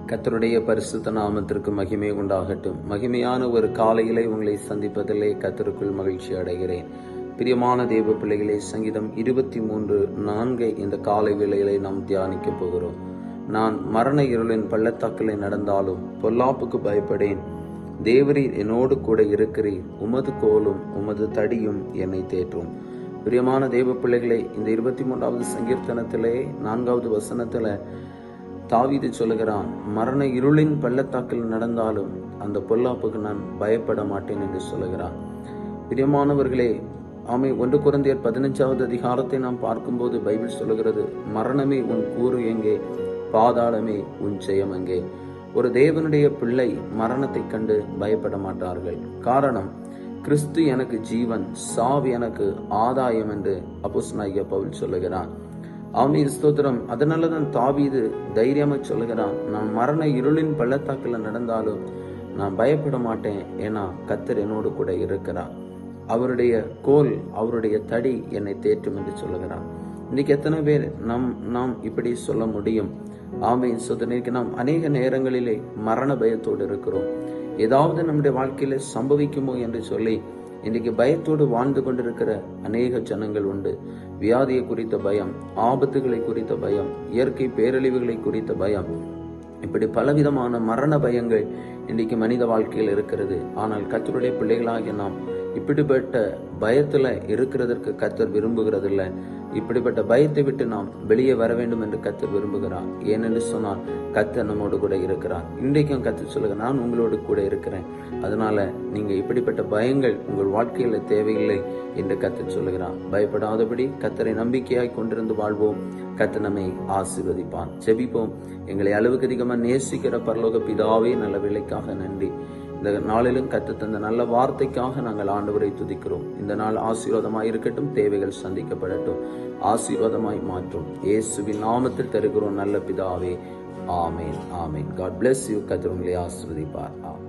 கர்த்தருடைய பரிசுத்த நாமத்திற்கு மகிமை உண்டாகட்டும். மகிமையான ஒரு காலையிலே உங்களை சந்திப்பதிலே கர்த்தருக்குள் மகிழ்ச்சி அடைகிறேன். பிரியமான தேவ பிள்ளைகளே, சங்கீதம் 23:4 இந்த காலை வேளையிலே நாம் தியானிக்க போகிறோம். நான் மரண இருளின் பள்ளத்தாக்கிலே நடந்தாலும் பொல்லாப்புக்கு பயப்படேன். தேவரீர் என்னோடு கூட இருக்கிறீர். உமது கோலும் உமது தடியும் என்னை தேற்றும். பிரியமான தேவ பிள்ளைகளே, இந்த 23வது சங்கீர்த்தனத்திலே 4வது வசனத்துல தாவீது சொல்லுகிறான், மரண இருளின் பள்ளத்தாக்கில் நடந்தாலும் அந்த பொல்லாப்புக்கு நான் பயப்பட மாட்டேன் என்று சொல்லுகிறான். பிரியமானவர்களே, 1 கொரிந்தியர் 15வது அதிகாரத்தை நாம் பார்க்கும்போது பைபிள் சொல்லுகிறது, மரணமே உன் கூறு எங்கே, பாதாளமே உன் ஜெயம் எங்கே. ஒரு தேவனுடைய பிள்ளை மரணத்தை கண்டு பயப்பட மாட்டார்கள். காரணம், கிறிஸ்து எனக்கு ஜீவன், சாவு எனக்கு ஆதாயம் என்று அப்போஸ்தலனாகிய பவுல் சொல்லுகிறான். ஆமென், ஸ்தோத்திரம். அதனாலதான் தாவீது தைரியமா சொல்லுகிறான், நான் மரண இருளின் பள்ளத்தாக்கில் நடந்தாலும் நான் பயப்பட மாட்டேன், ஏன்னா கர்த்தர் என்னோடு கூட இருக்கிறார். அவருடைய கோல், அவருடைய தடி என்னை தேற்றும் என்று சொல்லுகிறான். இன்னைக்கு எத்தனை பேர் நாம் இப்படி சொல்ல முடியும்? ஆமென், ஸ்தோத்திரம். நாம் அநேக நேரங்களிலே மரண பயத்தோடு இருக்கிறோம். ஏதாவது நம்முடைய வாழ்க்கையில சம்பவிக்குமோ என்று சொல்லி இன்றைக்கு பயத்தோடு வாழ்ந்து கொண்டிருக்கிற அநேக ஜனங்கள் உண்டு. வியாதியை குறித்த பயம், ஆபத்துகளை குறித்த பயம், இயற்கை பேரழிவுகளை குறித்த பயம், இப்படி பலவிதமான மரண பயங்கள் இன்றைக்கு மனித வாழ்க்கையில் இருக்கிறது. ஆனால் கர்த்தருடைய பிள்ளைகளாகிய நாம் இப்படிப்பட்ட பயத்துல இருக்கிறதற்கு கர்த்தர் விரும்புகிறதில்லை. இப்படிப்பட்ட பயத்தை விட்டு நாம் வெளியே வர வேண்டும் என்று கர்த்தர் விரும்புகிறார். ஏனென்று சொன்னால் கர்த்தர் நம்மோடு கூட இருக்கிறார். இன்றைக்கும் கர்த்தர் சொல்லுங்க, நான் உங்களோடு கூட இருக்கிறேன். அதனால நீங்க இப்படிப்பட்ட பயங்கள் உங்கள் வாழ்க்கையில தேவையில்லை என்று கர்த்தர் சொல்லுகிறார். பயப்படாதபடி கர்த்தரை நம்பிக்கையாய் கொண்டிருந்து வாழ்வோம். கர்த்தர் நம்மை ஆசீர்வதிப்பான். ஜெபிப்போம். எங்களை அளவுக்கு அதிகமா நேசிக்கிற பரலோக பிதாவே, நல்ல வேளைக்காக நன்றி. இந்த நாளிலும் கர்த்தர் தந்த நல்ல வார்த்தைக்காக நாங்கள் ஆண்டவரை துதிக்கிறோம். இந்த நாள் ஆசீர்வாதமாய் இருக்கட்டும். தேவைகள் சந்திக்கப்படட்டும். ஆசீர்வாதமாய் மாற்றும். இயேசுவின் நாமத்தில் தருகிறோம் நல்ல பிதாவே. ஆமேன், ஆமேன். God bless you. கர்த்தர் உங்களை ஆசீர்வதிப்பார். ஆமென்.